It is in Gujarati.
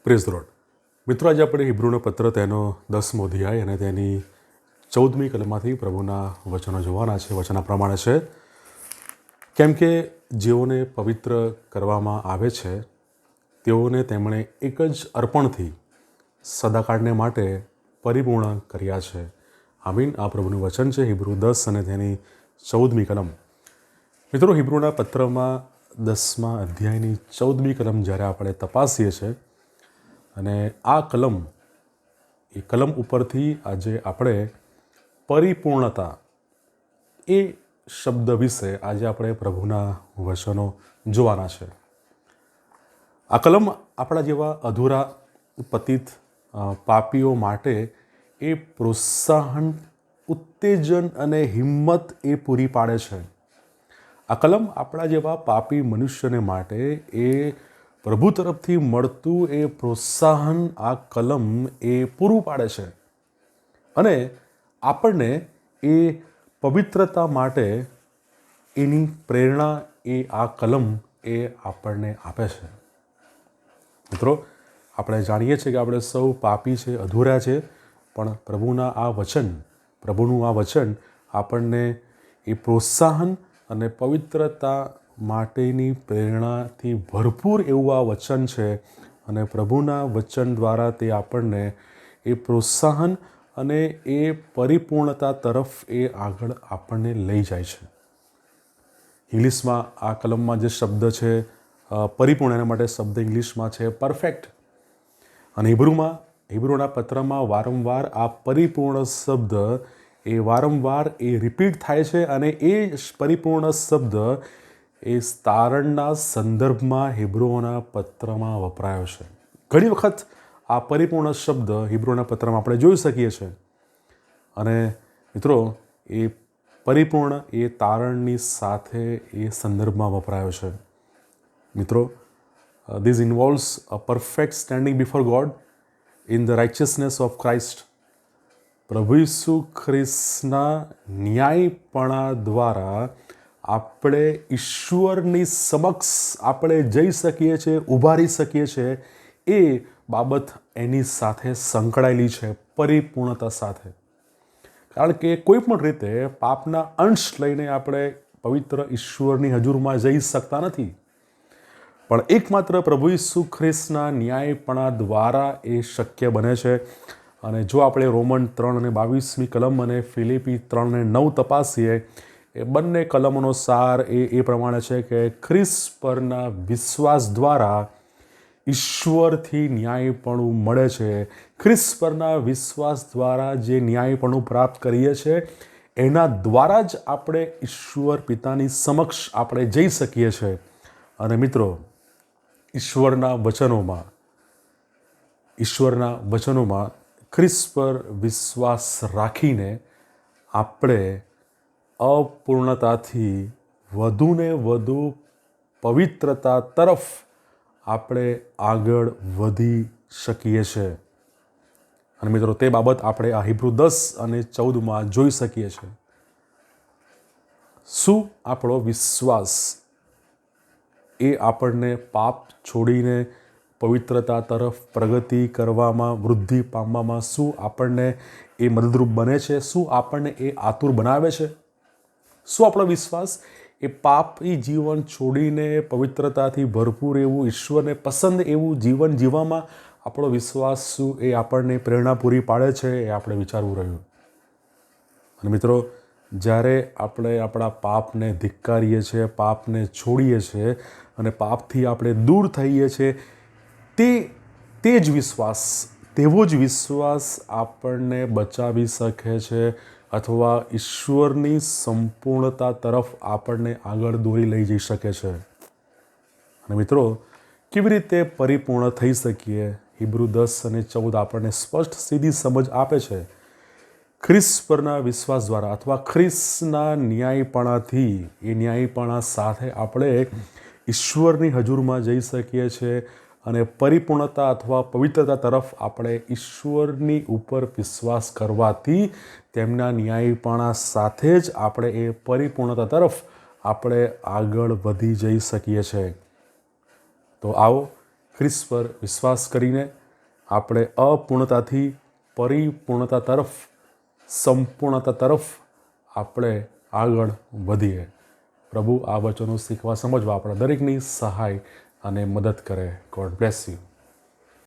Praise the lord. મિત્રો, આજે આપણે હિબ્રુનો પત્ર તેનો 10મો અધ્યાય અને તેની 14મી કલમમાંથી પ્રભુના વચનો જોવાના છે. વચન આ પ્રમાણે છે: કેમ કે જેઓને પવિત્ર કરવામાં આવે છે તેઓને તેમણે એક જ અર્પણથી સદાકાળને માટે પરિપૂર્ણ કર્યા છે. આમીન. આ પ્રભુનું વચન છે. હિબ્રુ 10 અને તેની 14મી કલમ. મિત્રો, હિબ્રુના પત્રમાં 10મા અધ્યાયની 14મી કલમ જ્યારે આપણે તપાસીએ છીએ અને આ કલમ ઉપરથી આજે આપણે પરિપૂર્ણતા એ શબ્દ વિશે આજે આપણે પ્રભુના વચનો જોવાના છે. આ કલમ આપણા જેવા અધૂરા પતિત પાપીઓ માટે એ પ્રોત્સાહન, ઉત્તેજન અને હિંમત એ પૂરી પાડે છે. આ કલમ આપણા જેવા પાપી મનુષ્યને માટે એ પ્રભુ તરફથી મળતું એ પ્રોત્સાહન આ કલમ એ પૂરું પાડે છે અને આપણને એ પવિત્રતા માટે એની પ્રેરણા એ આ કલમ એ આપણને આપે છે. મિત્રો, આપણે જાણીએ છીએ કે આપણે સૌ પાપી છે, અધૂરા છે, પણ પ્રભુનું આ વચન આપણને એ પ્રોત્સાહન અને પવિત્રતા માટેની પ્રેરણાથી ભરપૂર એવું આ વચન છે અને પ્રભુના વચન દ્વારા તે આપણને એ પ્રોત્સાહન અને એ પરિપૂર્ણતા તરફ એ આગળ આપણને લઈ જાય છે. ઇંગ્લિશમાં આ કલમમાં જે શબ્દ છે પરિપૂર્ણ, એના માટે શબ્દ ઇંગ્લિશમાં છે પરફેક્ટ. અને હિબ્રુના પત્રમાં વારંવાર આ પરિપૂર્ણ શબ્દ એ વારંવાર એ રિપીટ થાય છે અને એ પરિપૂર્ણ શબ્દ એ તારણના સંદર્ભમાં હિબ્રુઓના પત્રમાં વપરાયો છે. ઘણી વખત આ પરિપૂર્ણ શબ્દ હિબ્રુના પત્રમાં આપણે જોઈ શકીએ છીએ. અને મિત્રો, એ પરિપૂર્ણ એ તારણની સાથે એ સંદર્ભમાં વપરાયો છે. મિત્રો, this involves a perfect standing before God in the righteousness of Christ. પ્રભુ ઈસુ ખ્રિસ્તના ન્યાયપણા દ્વારા આપણે ઈશ્વરની સમક્ષ આપણે જઈ શકીએ છીએ, ઊભા રહી શકીએ છીએ. એ બાબત એની સાથે સંકળાયેલી છે, પરિપૂર્ણતા સાથે. કારણ કે કોઈ પણ રીતે પાપના અંશ લઈને આપણે પવિત્ર ઈશ્વરની હજુરમાં જઈ શકતા નથી, પણ એકમાત્ર પ્રભુ ઈસુ ખ્રિસ્તના ન્યાયપણા દ્વારા એ શક્ય બને છે. અને જો આપણે રોમન 3 અને 22મી કલમ અને ફિલિપી 3 અને 9 તપાસીએ, એ બંને કલમોનો સાર એ પ્રમાણે છે કે ખ્રિસ્ત પરના વિશ્વાસ દ્વારા ઈશ્વરથી ન્યાયપણું મળે છે. ખ્રિસ્ત પરના વિશ્વાસ દ્વારા જે ન્યાયપણું પ્રાપ્ત કરીએ છીએ એના દ્વારા જ આપણે ઈશ્વર પિતાની સમક્ષ આપણે જઈ શકીએ છીએ. અને મિત્રો, ઈશ્વરના વચનોમાં ખ્રિસ્ત પર વિશ્વાસ રાખીને આપણે અપૂર્ણતાથી વધુને વધુ પવિત્રતા તરફ આપણે આગળ વધી શકીએ છીએ. અને મિત્રો, તે બાબત આપણે આ હિબ્રુ 10 અને 14માં જોઈ શકીએ છીએ. શું આપણો વિશ્વાસ એ આપણને પાપ છોડીને પવિત્રતા તરફ પ્રગતિ કરવામાં, વૃદ્ધિ પામવામાં શું આપણને એ મદદરૂપ બને છે? શું આપણને એ આતુર બનાવે છે? શું આપણો વિશ્વાસ એ પાપી જીવન છોડીને પવિત્રતાથી ભરપૂર એવું, ઈશ્વરને પસંદ એવું જીવન જીવવામાં આપણો વિશ્વાસ શું એ આપણને પ્રેરણા પૂરી પાડે છે? એ આપણે વિચારવું રહ્યું. અને મિત્રો, જ્યારે આપણે આપણા પાપને ધિક્કારીએ છીએ, પાપને છોડીએ છીએ અને પાપથી આપણે દૂર થઈએ છીએ, તેવો જ વિશ્વાસ આપણને બચાવી શકે છે અથવા ઈશ્વરની સંપૂર્ણતા તરફ આપણને આગળ દોરી લઈ જઈ શકે છે. અને મિત્રો, કેવી રીતે પરિપૂર્ણ થઈ શકીએ? હિબ્રુ 10 અને 14 આપણને સ્પષ્ટ સીધી સમજ આપે છે. ખ્રિસ્ત પરના વિશ્વાસ દ્વારા અથવા ખ્રિસ્તના ન્યાયપણાથી, એ ન્યાયપણા સાથે આપણે ઈશ્વરની હજુરમાં જઈ શકીએ છીએ અને પરિપૂર્ણતા અથવા પવિત્રતા તરફ આપણે ઈશ્વરની ઉપર વિશ્વાસ કરવાથી તેમના ન્યાયપણા સાથે જ આપણે એ પરિપૂર્ણતા તરફ આપણે આગળ વધી જઈ શકીએ છીએ. તો આવો ખ્રિસ્ત પર વિશ્વાસ કરીને આપણે અપૂર્ણતાથી પરિપૂર્ણતા તરફ, સંપૂર્ણતા તરફ આપણે આગળ વધીએ. પ્રભુ આ વચનો શીખવા સમજવા આપણા દરેકની સહાય અને મદદ કરે. God bless you.